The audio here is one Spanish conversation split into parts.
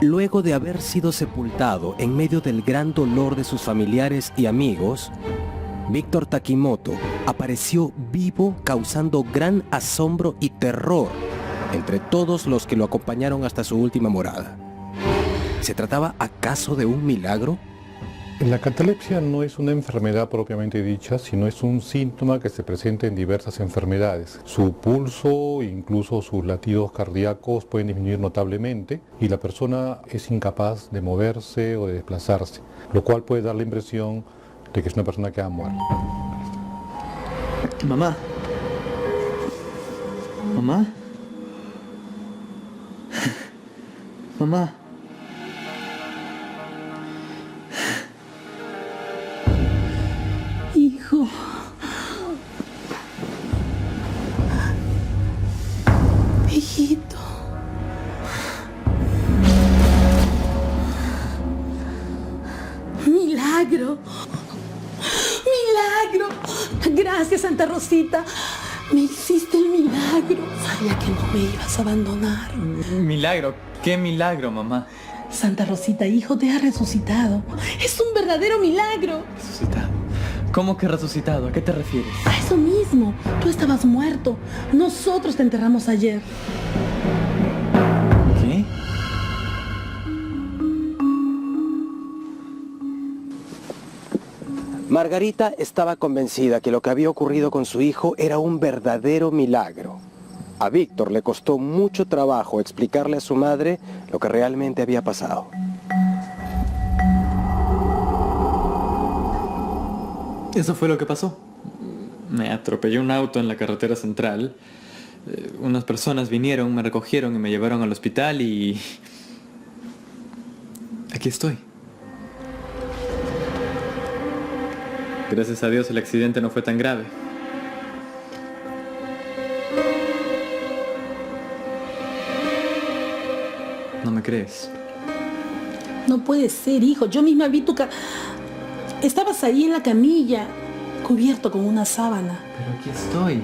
Luego de haber sido sepultado en medio del gran dolor de sus familiares y amigos, Víctor Takimoto apareció vivo, causando gran asombro y terror entre todos los que lo acompañaron hasta su última morada. ¿Se trataba acaso de un milagro? La catalepsia no es una enfermedad propiamente dicha, sino es un síntoma que se presenta en diversas enfermedades. Su pulso, incluso sus latidos cardíacos pueden disminuir notablemente y la persona es incapaz de moverse o de desplazarse, lo cual puede dar la impresión de que es una persona que ha muerto. Mamá. Mamá. Mamá. Hijo. Hijito. Milagro. Milagro. Gracias, Santa Rosita. Me hiciste el milagro. Sabía que no me ibas a abandonar. Milagro. ¿Qué milagro, mamá? Santa Rosita, hijo, te ha resucitado. Es un verdadero milagro. Resucitado. ¿Cómo que resucitado? ¿A qué te refieres? A eso mismo. Tú estabas muerto. Nosotros te enterramos ayer. ¿Qué? Margarita estaba convencida que lo que había ocurrido con su hijo era un verdadero milagro. A Víctor le costó mucho trabajo explicarle a su madre lo que realmente había pasado. Eso fue lo que pasó. Me atropelló un auto en la carretera central. Unas personas vinieron, me recogieron y me llevaron al hospital y... aquí estoy. Gracias a Dios el accidente no fue tan grave. ¿No me crees? No puede ser, hijo. Yo misma vi tu Estabas ahí en la camilla, cubierto con una sábana. Pero aquí estoy.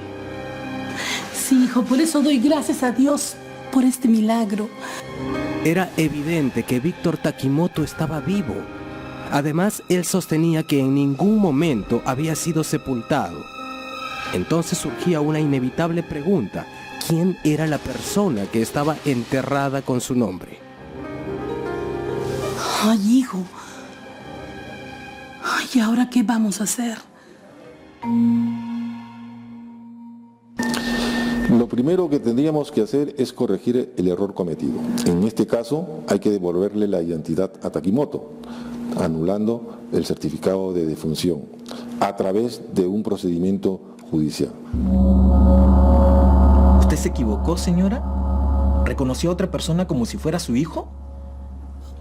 Sí, hijo, por eso doy gracias a Dios por este milagro. Era evidente que Víctor Takimoto estaba vivo. Además, él sostenía que en ningún momento había sido sepultado. Entonces surgía una inevitable pregunta: ¿quién era la persona que estaba enterrada con su nombre? Ay, hijo. Ay, ¿y ahora qué vamos a hacer? Lo primero que tendríamos que hacer es corregir el error cometido. En este caso, hay que devolverle la identidad a Takimoto, anulando el certificado de defunción a través de un procedimiento judicial. ¿Usted se equivocó, señora? ¿Reconoció a otra persona como si fuera su hijo?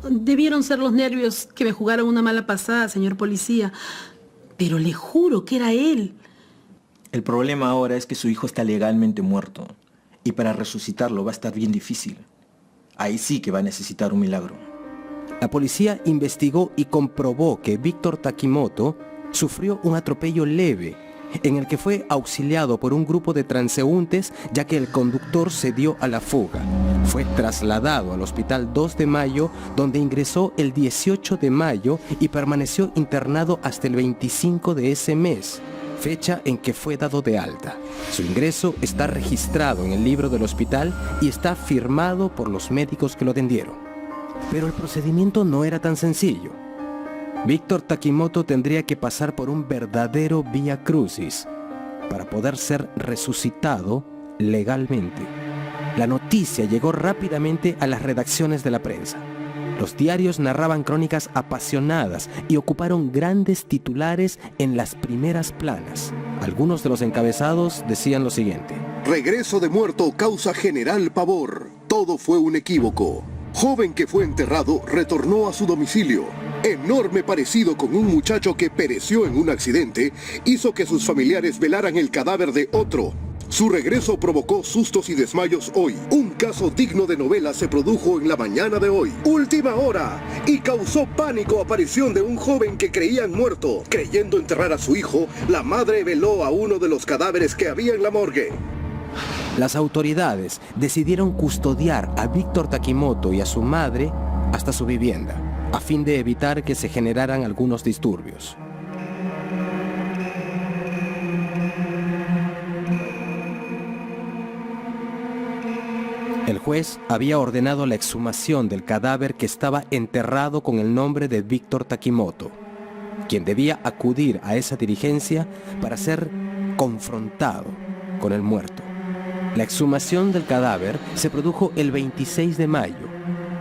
Debieron ser los nervios que me jugaron una mala pasada, señor policía. Pero le juro que era él. El problema ahora es que su hijo está legalmente muerto. Y para resucitarlo va a estar bien difícil. Ahí sí que va a necesitar un milagro. La policía investigó y comprobó que Víctor Takimoto sufrió un atropello leve, en el que fue auxiliado por un grupo de transeúntes, ya que el conductor se dio a la fuga. Fue trasladado al Hospital 2 de Mayo, donde ingresó el 18 de mayo y permaneció internado hasta el 25 de ese mes, fecha en que fue dado de alta. Su ingreso está registrado en el libro del hospital y está firmado por los médicos que lo atendieron. Pero el procedimiento no era tan sencillo. Víctor Takimoto tendría que pasar por un verdadero vía crucis para poder ser resucitado legalmente. La noticia llegó rápidamente a las redacciones de la prensa. Los diarios narraban crónicas apasionadas y ocuparon grandes titulares en las primeras planas. Algunos de los encabezados decían lo siguiente: Regreso de muerto causa general pavor. Todo fue un equívoco. Joven que fue enterrado retornó a su domicilio. Enorme parecido con un muchacho que pereció en un accidente hizo que sus familiares velaran el cadáver de otro. Su regreso provocó sustos y desmayos hoy. Un caso digno de novela se produjo en la mañana de hoy. Última hora. Y causó pánico aparición de un joven que creían muerto. Creyendo enterrar a su hijo, la madre veló a uno de los cadáveres que había en la morgue. Las autoridades decidieron custodiar a Víctor Takimoto y a su madre hasta su vivienda, a fin de evitar que se generaran algunos disturbios. El juez había ordenado la exhumación del cadáver que estaba enterrado con el nombre de Víctor Takimoto, quien debía acudir a esa diligencia para ser confrontado con el muerto. La exhumación del cadáver se produjo el 26 de mayo,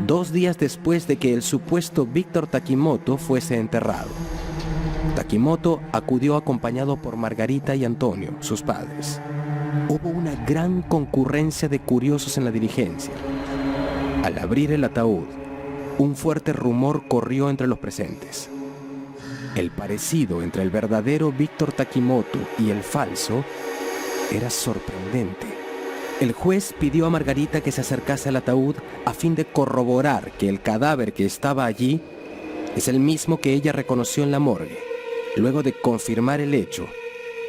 2 días después de que el supuesto Víctor Takimoto fuese enterrado. Takimoto acudió acompañado por Margarita y Antonio, sus padres. Hubo una gran concurrencia de curiosos en la diligencia. Al abrir el ataúd, un fuerte rumor corrió entre los presentes. El parecido entre el verdadero Víctor Takimoto y el falso era sorprendente. El juez pidió a Margarita que se acercase al ataúd a fin de corroborar que el cadáver que estaba allí es el mismo que ella reconoció en la morgue. Luego de confirmar el hecho,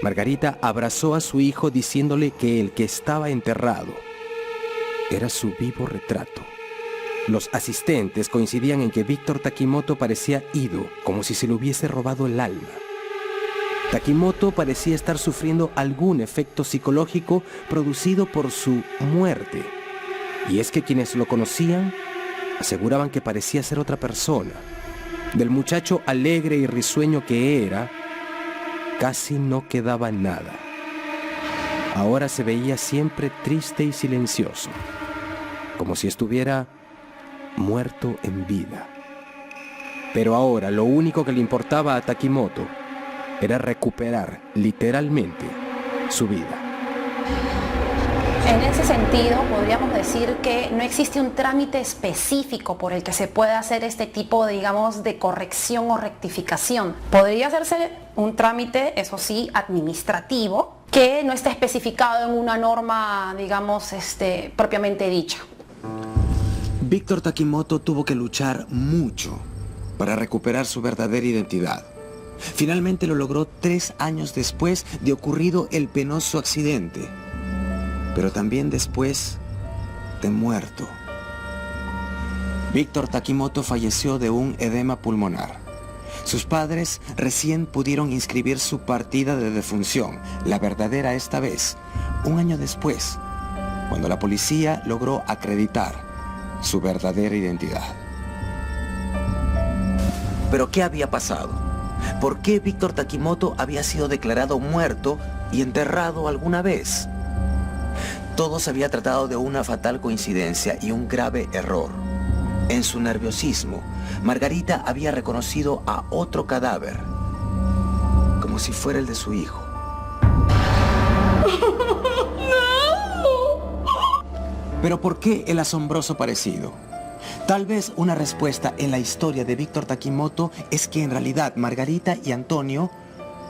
Margarita abrazó a su hijo diciéndole que el que estaba enterrado era su vivo retrato. Los asistentes coincidían en que Víctor Takimoto parecía ido, como si se le hubiese robado el alma. Takimoto parecía estar sufriendo algún efecto psicológico producido por su muerte. Y es que quienes lo conocían aseguraban que parecía ser otra persona. Del muchacho alegre y risueño que era, casi no quedaba nada. Ahora se veía siempre triste y silencioso, como si estuviera muerto en vida. Pero ahora lo único que le importaba a Takimoto era recuperar literalmente su vida. En ese sentido, podríamos decir que no existe un trámite específico por el que se pueda hacer este tipo de, digamos, de corrección o rectificación. Podría hacerse un trámite, eso sí, administrativo, que no esté especificado en una norma, digamos, propiamente dicha. Víctor Takimoto tuvo que luchar mucho para recuperar su verdadera identidad. Finalmente lo logró 3 años después de ocurrido el penoso accidente, pero también después de muerto. Víctor Takimoto falleció de un edema pulmonar. Sus padres recién pudieron inscribir su partida de defunción, la verdadera esta vez, 1 año después, cuando la policía logró acreditar su verdadera identidad. ¿Pero qué había pasado? ¿Por qué Víctor Takimoto había sido declarado muerto y enterrado alguna vez? Todo se había tratado de una fatal coincidencia y un grave error. En su nerviosismo, Margarita había reconocido a otro cadáver, como si fuera el de su hijo. ¿Pero por qué el asombroso parecido? Tal vez una respuesta en la historia de Víctor Takimoto es que en realidad Margarita y Antonio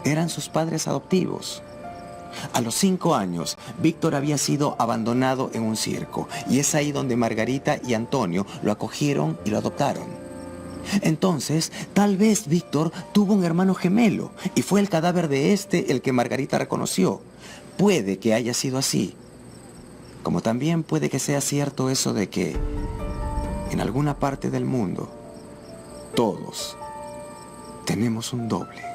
eran sus padres adoptivos. A los 5 años, Víctor había sido abandonado en un circo y es ahí donde Margarita y Antonio lo acogieron y lo adoptaron. Entonces, tal vez Víctor tuvo un hermano gemelo y fue el cadáver de este el que Margarita reconoció. Puede que haya sido así, como también puede que sea cierto eso de que en alguna parte del mundo todos tenemos un doble.